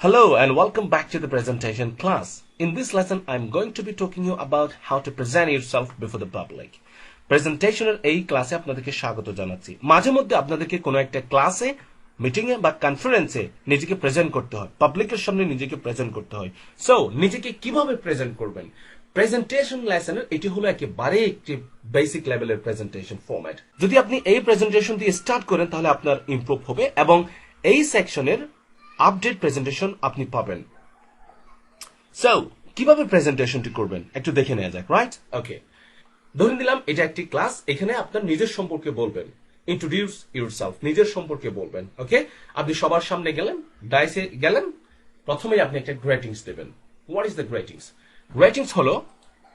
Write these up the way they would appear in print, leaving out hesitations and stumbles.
Hello and welcome back to the presentation class. In this lesson, I'm going to be talking you about how to present yourself before the public. প্রেজেন্টেশনের এই ক্লাসে আপনাদেরকে স্বাগত জানাচ্ছি। মাঝে মধ্যে আপনাদেরকে কোনো একটা ক্লাসে, মিটিং এ বা কনফারেন্সে নিজেকে প্রেজেন্ট করতে হয়, পাবলিকের সামনে নিজেকে প্রেজেন্ট করতে হয়। সো নিজেকে কিভাবে প্রেজেন্ট করবেন? প্রেজেন্টেশন লেসনের এটি হলো একেবারে একটি বেসিক লেভেলের প্রেজেন্টেশন ফরম্যাট। যদি আপনি এই প্রেজেন্টেশন দিয়ে স্টার্ট করেন তাহলে আপনার ইমপ্রুভ হবে এবং এই সেকশনের আপডেট প্রেজেন্টেশন আপনি পাবেন। সো কিভাবে প্রেজেন্টেশনটি করবেন একটু দেখে নেওয়া যাক, রাইট? ওকে, ধরে নিলাম এটা একটি ক্লাস, এখানে আপনার নিজের সম্পর্কে বলবেন, ইন্ট্রোডিউস ইউরসেলফ, নিজের সম্পর্কে বলবেন। ওকে, আপনি সবার সামনে গেলেন, ডাইসে গেলেন, প্রথমেই আপনি একটা গ্রেটিংস দেবেন। What is the greetings? Greetings হলো,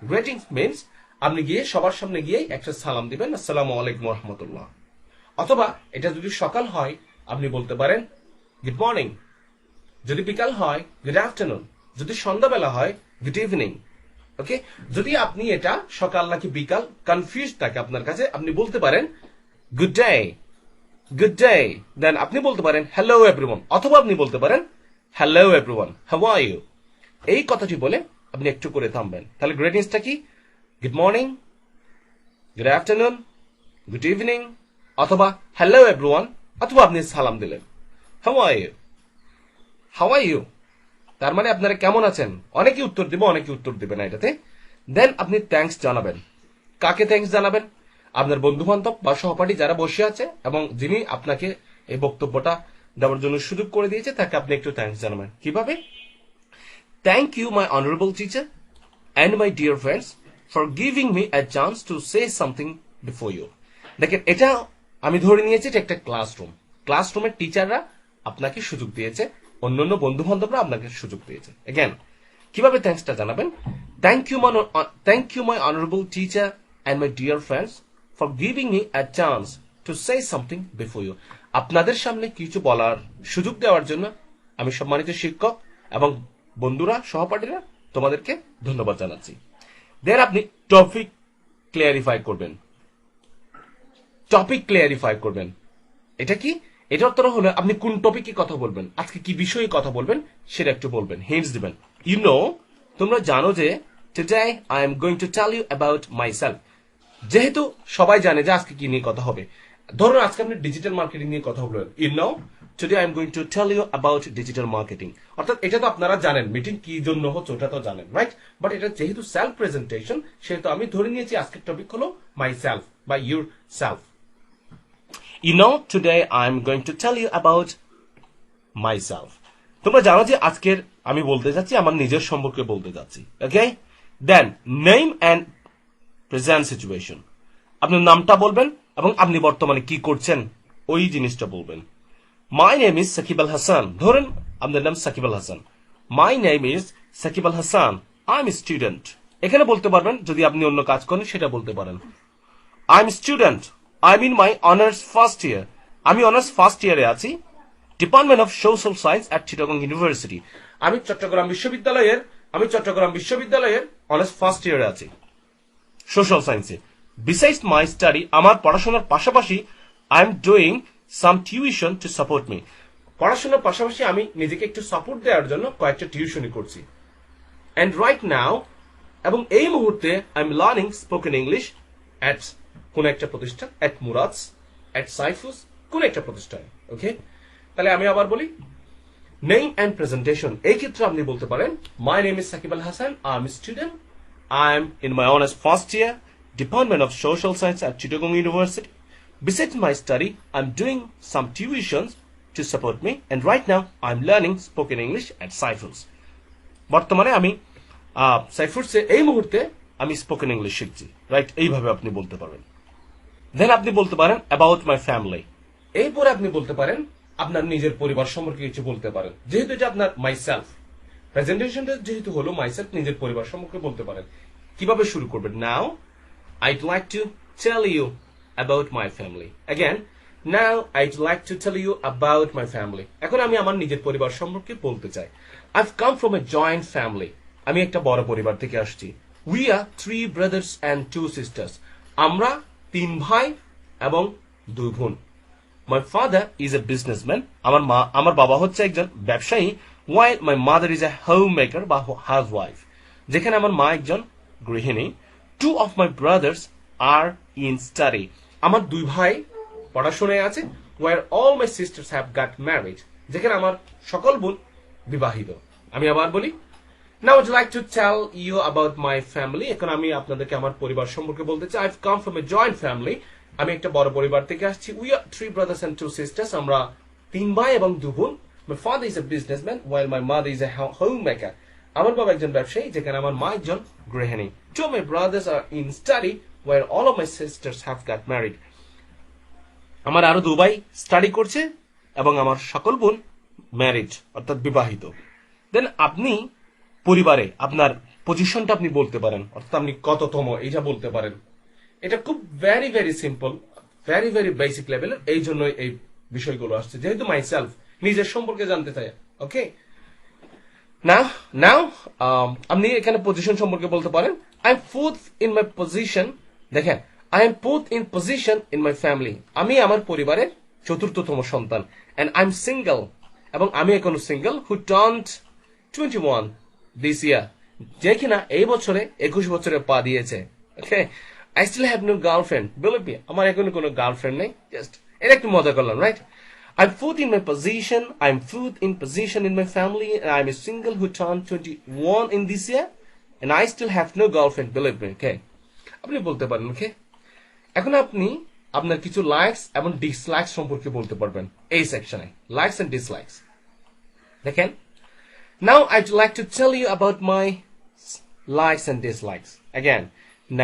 গ্রেটিংস মিনস আপনি গিয়ে সবার সামনে গিয়ে একটা সালাম দিবেন, আসসালামু আলাইকুম রহমতুল্লাহ। অথবা এটা যদি সকাল হয় আপনি বলতে পারেন গুড মর্নিং, যদি বিকাল হয় গুড আফটারনুন, যদি সন্ধ্যাবেলা হয় গুড ইভিনিং। ওকে, যদি আপনি এটা সকাল নাকি বিকাল কনফিউজ থাকে আপনার কাছে, আপনি বলতে পারেন good day, good day. Then আপনি বলতে পারেন হ্যালো এভরিওয়ান, অথবা আপনি বলতে পারেন hello everyone, how are you. এই কথাটি বলে আপনি একটু করে থামবেন। তাহলে গ্রেটিংসটা কি? Good morning, good afternoon, good evening, অথবা হ্যালো এভরিওয়ান, অথবা আপনি সালাম দিলেন how are you, how are you. তার মানে আপনারা কেমন আছেন? অনেকে উত্তর দিবে, অনেকে উত্তর দিবে না এটাতে। দেন আপনি থ্যাঙ্কস জানাবেন। কাকে থ্যাঙ্কস জানাবেন? আপনার বন্ধু বান্ধব বা সহপাঠী যারা বসে আছে এবং যিনি আপনাকে এই বক্তব্যটা দেওয়ার জন্য সুযোগ করে দিয়েছে, তাকে আপনি একটু থ্যাঙ্কস জানাবেন। কিভাবে? Thank you my honourable teacher and my dear friends for giving me a chance to say something before you. দেখেন, এটা আমি ধরে নিয়েছি এটা একটা ক্লাসরুম। ক্লাসরুমের টিচাররা আপনাকে সুযোগ দিয়েছে, অন্যান্য বন্ধু বান্ধবরা আপনাকে সুযোগ দিয়েছে। এগেন, কিভাবে থ্যাঙ্কসটা জানাবেন? Thank you my honourable teacher and my dear friends for giving me a chance to say something before you. আপনাদের সামনে কিছু বলার সুযোগ দেওয়ার জন্য আমি সম্মানিত শিক্ষক এবং বন্ধুরা, সহপাঠীরা, তোমাদেরকে ধন্যবাদ জানাচ্ছি। দেন আপনি টপিক ক্লিয়ারিফাই করবেন। টপিক ক্লিয়ারিফাই করবেন, এটা কি? এটার অর্থ হলো আপনি কোন টপিকে কথা বলবেন, আজকে কি বিষয়ে কথা বলবেন সেটা একটু বলবেন, হিন্টস দিবেন। ইউ নো, তোমরা জানো যে today I am going to tell you about myself. যেহেতু সবাই জানে যে আজকে কি নিয়ে কথা হবে, ধরুন আজকে আপনি ডিজিটাল মার্কেটিং নিয়ে কথা বলবেন। You know, today I am going to tell you about digital marketing. অর্থাৎ এটা তো আপনারা জানেন, মিটিং কি জন্য হচ্ছে ওটা তো জানেন, রাইট? বাট এটা যেহেতু সেলফ প্রেজেন্টেশন, সেহেতু আমি ধরে নিয়েছি আজকের টপিক হলো মাই সেলফ বা your self. You know, today I'm going to tell you about myself. তোমরা জানো যে আজকের আমি বলতে যাচ্ছি আমার নিজের সম্পর্কে বলতে যাচ্ছি। Okay, then name and present situation. আপনার নামটা বলবেন এবং আপনি বর্তমানে কি করছেন ওই জিনিসটা বলবেন। My name is Shakib Al Hasan. ধরেন আপনার নাম Shakib Al Hasan. My name is Shakib Al Hasan, I am student. এখানে বলতে পারবেন, যদি আপনি অন্য কাজ করেন সেটা বলতে পারেন। I am student, I'm in my honors first year. আমি অনার্স ফার্স্ট ইয়ারে আছি, department of social science at Chittagong university. আমি চট্টগ্রাম বিশ্ববিদ্যালয়ের অনার্স ফার্স্ট ইয়ারে আছি সোশ্যাল সায়েন্সে। বিসাইডস মাই স্টাডি, আমার পড়াশোনার পাশাপাশি I am doing some tuition to support me. পড়াশোনার পাশাপাশি আমি নিজেকে একটু সাপোর্ট দেওয়ার জন্য কয়েকটা টিউশনই করছি। অ্যান্ড রাইট নাও, এবং এই মুহূর্তে I am learning spoken English at কোন একটা প্রতিষ্ঠান, এট মুরাদস, এট সাইফুস, কোন একটা প্রতিষ্ঠান। ওকে, তাহলে আমি আবার বলি, নেম অ্যান্ড প্রেজেন্টেশন। এই ক্ষেত্রে আপনি বলতে পারেন my name is Shakib Al Hasan, I am student, I am in my honours first year, department of social science at Chittagong university. Besides my study, I'm doing some tuitions to support me, and right now I'm learning spoken English at Cyphers. বর্তমানে আমি সাইফুসে এই মুহূর্তে আমি spoken English শিখছি, right? এইভাবে আপনি বলতে পারবেন। দেন আপনি বলতে পারেন অ্যাবাউট মাই ফ্যামিলি। এরপরে আপনি বলতে পারেন আপনার নিজের পরিবার সম্পর্কে কিছু বলতে পারেন, যেহেতু এটা আপনার মাই সেলফ প্রেজেন্টেশনটা যেহেতু হলো মাই সেলফ, নিজের পরিবার সম্পর্কে বলতে পারেন। কিভাবে শুরু করবেন? Now I'd like to tell you about my family. Again, now I'd like to tell you about my family. এখন আমি আমার নিজের পরিবার সম্পর্কে বলতে চাই। I've come from a joint family. আমি একটা বড় পরিবার থেকে আসছি। We are 3 brothers and 2 sisters. আমরা 3 ভাই এবং 2 বোন। My father is a businessman. আমার বাবা হচ্ছে একজন ব্যবসায়ী। while my mother is a homemaker বা housewife. যেখানে আমার মা একজন গৃহিণী. 2 of my brothers are in study. আমার 2 ভাই পড়াশোনায় আছে. where all my sisters have got married. যেখানে আমার সকল বোন বিবাহিত. আমি আবার বলি. Now I would like to tell you about my family. এখন আমি আপনাদেরকে আমার পরিবার সম্পর্কে বলতে চাই. I've come from a joint family. আমি একটা বড় পরিবার থেকে আসছি. We are 3 brothers and 2 sisters. আমরা 3 ভাই এবং 2 বোন. My father is a businessman while my mother is a homemaker. আমার বাবা একজন ব্যবসায়ী যেখানে আমার মা একজন গৃহিণী. 2 of my brothers are in study where all of my sisters have got married. আমার আরো 2 ভাই স্টাডি করছে এবং আমার সকল বোন ম্যারিড অর্থাৎ বিবাহিত. দেন আপনি পরিবারে আপনার পজিশনটা আপনি বলতে পারেন, অর্থাৎ আপনি কততম এইটা বলতে পারেন. এটা খুব very very simple, very very basic লেভেলের. এই জন্য এই বিষয়গুলো আসছে, যেহেতু মাইসেলফ নিজের সম্পর্কে জানতে চাই. ওকে, নাও আপনি এখানে পজিশন সম্পর্কে বলতে পারেন. I am fourth in my position. দেখেন, I am fourth in position in my family. আমি আমার পরিবারের চতুর্থতম সন্তান. এন্ড আই এম সিঙ্গেল, এবং আমি এখনো single. Who turned 21 this year, যে কিনা এই বছরে 21 বছরে পা দিয়েছে. Okay, I still have no girlfriend. Believe me, আমার এখনো কোনো গার্লফ্রেন্ড নেই. জাস্ট এটা একটু মজা করলাম, right? I'm fourth in my position. I'm fourth in position in my family. And I'm a single who turned 21 in this year. And I still have no girlfriend. Believe me. Okay. আপনি বলতে পারেন. ওকে, এখন আপনি আপনার কিছু likes এবং dislikes সম্পর্কে বলতে পারবেন এই সেকশনে. Likes and dislikes. দেখেন, now I'd like to tell you about my likes and dislikes. Again,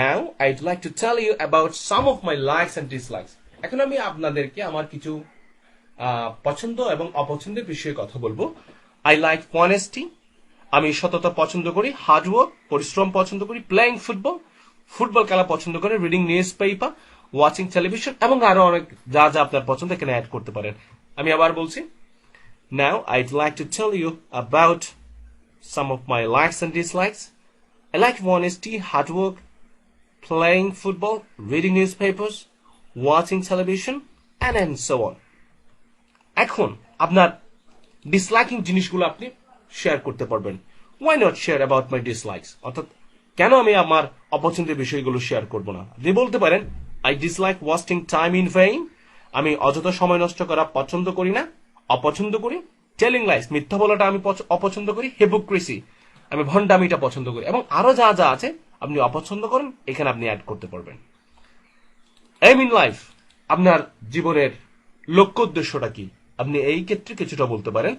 now I'd like to tell you about some of my likes and dislikes. এখন আমি আপনাদেরকে আমার কিছু পছন্দ এবং অপছন্দের বিষয়ে কথা বলবো. I like honesty. আমি সততা পছন্দ করি. হার্ডওয়ার্ক, পরিশ্রম পছন্দ করি. প্লেইং ফুটবল খেলা পছন্দ করি. Reading news paper, watching television, এবং আরো অনেক যা যা আপনার পছন্দ এখানে অ্যাড করতে পারেন. আমি আবার বলছি. Now I'd like to tell you about some of my likes and dislikes. I like honesty, hard work, playing football, reading newspapers, watching television, and so on. এখন আপনার ডিসলাইকিং জিনিসগুলো আপনি শেয়ার করতে পারবেন. Why not share about my dislikes? অর্থাৎ কেন আমি আমার অপছন্দের বিষয়গুলো শেয়ার করব না? আপনি বলতে পারেন, I dislike wasting time in vain. আমি অযথা সময় নষ্ট করা পছন্দ করি না, অপছন্দ করি. টেলিং লাইস, মিথ্যা বলাটা আমি অপছন্দ করি. হিপোক্রেসি, আমি ভণ্ডামিটা পছন্দ করি, এবং আরো যা যা আছে আপনি অপছন্দ করেন এখানে আপনি অ্যাড করতে পারবেন. এম ইন লাইফ, আপনার জীবনের লক্ষ্য উদ্দেশ্যটা কি, আপনি এই ক্ষেত্রে কিছুটা বলতে পারেন.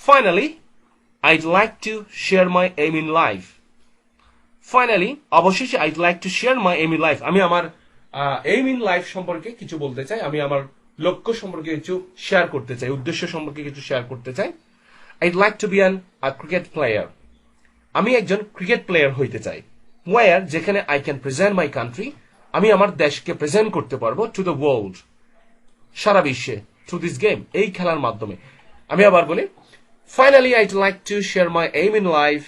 Finally, I'd like to share my aim in life. Finally, অবশেষে I'd like to share my aim in life. আমি আমার aim in life সম্পর্কে কিছু বলতে চাই. আমি আমার লক্ষ্য সম্পর্কে কিছু শেয়ার করতে চাই, উদ্দেশ্য সম্পর্কে কিছু শেয়ার করতে চাই. I'd like to be a cricket player. আমি একজন ক্রিকেট প্লেয়ার হইতে চাই. Where, যেখানে I can present my country, আমি আমার দেশকে প্রেজেন্ট করতে পারবো to the world, সারা বিশ্বে, through this game, এই খেলার মাধ্যমে. আমি আবার বলি. Finally, I'd like to share my aim in life.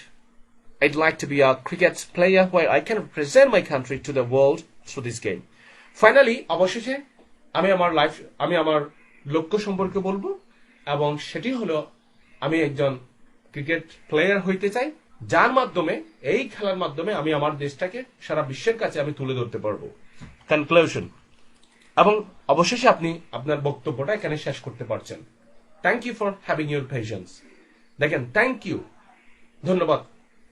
I'd like to be a cricket player where I can present my country to the world through this game. Finally, অবশেষে আমি আমার লক্ষ্য সম্পর্কে বলবো, এবং সেটি হলো আমি একজন ক্রিকেট প্লেয়ার হইতে চাই, যার মাধ্যমে, এই খেলার মাধ্যমে আমি আমার দেশটাকে সারা বিশ্বের কাছে আমি তুলে ধরতে পারবো. কনক্লুশন, এবং অবশেষে আপনি আপনার বক্তব্যটা এখানে শেষ করতে পারছেন. Thank you for having your patience. দেখেন, থ্যাংক ইউ, ধন্যবাদ,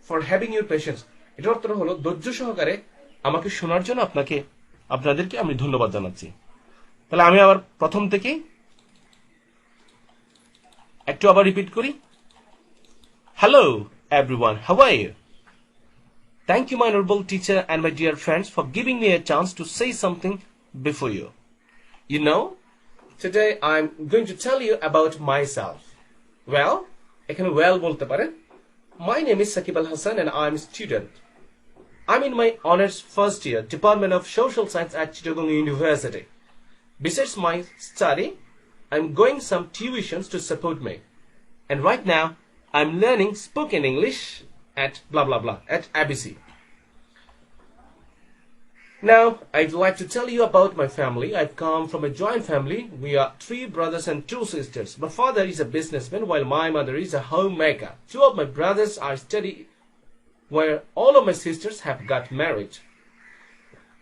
ফর হ্যাভিং ইউর পেশেন্স, এটার অর্থ হলো ধৈর্য সহকারে আমাকে শোনার জন্য আপনাদেরকে আমি ধন্যবাদ জানাচ্ছি. তাহলে আমি আবার প্রথম থেকে একটু আবার রিপিট করি. Hello everyone, how are you? Thank you, my honorable teacher and my dear friends, for giving me a chance to say something before you. You know, today I'm going to tell you about myself. Well, এখানে well বলতে পারেন. My name is Sakib Al Hassan and I'm a student. I'm in my honors first year, Department of Social Science at Chittagong University. Besides my study, I'm going some tuitions to support me. And right now, I'm learning spoken English at blah blah blah at ABC. Now, I'd like to tell you about my family. I've come from a joint family. We are 3 brothers and 2 sisters. My father is a businessman while my mother is a homemaker. 2 of my brothers are studying where all of my sisters have got married.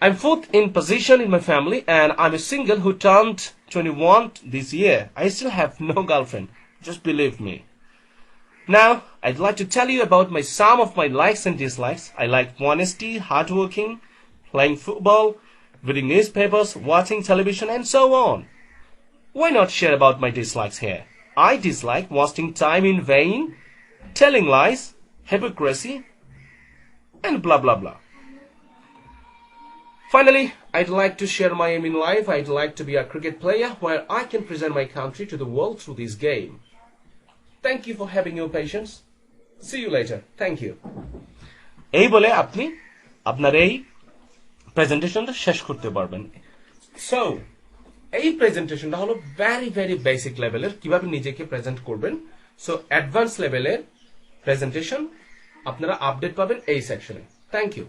I'm 4th in position in my family and I'm a single who turned 21 this year. I still have no girlfriend. Just believe me. Now, I'd like to tell you about some of my likes and dislikes. I like honesty, hardworking, playing football, reading newspapers, watching television, and so on. Why not share about my dislikes here? I dislike wasting time in vain, telling lies, hypocrisy, and blah blah blah. Finally, I'd like to share my aim in life. I'd like to be a cricket player where I can present my country to the world through this game. Thank you for having your patience. See you later. Thank you. এই বলে আপনি আপনার এই প্রেজেন্টেশনটা শেষ করতে পারবেন। So এই প্রেজেন্টেশনটা হলো ভেরি ভেরি বেসিক লেভেলের, কিভাবে নিজেকে প্রেজেন্ট করবেন। সো অ্যাডভান্স লেভেলের প্রেজেন্টেশন আপনারা আপডেট পাবেন এই সেকশনে। Thank you.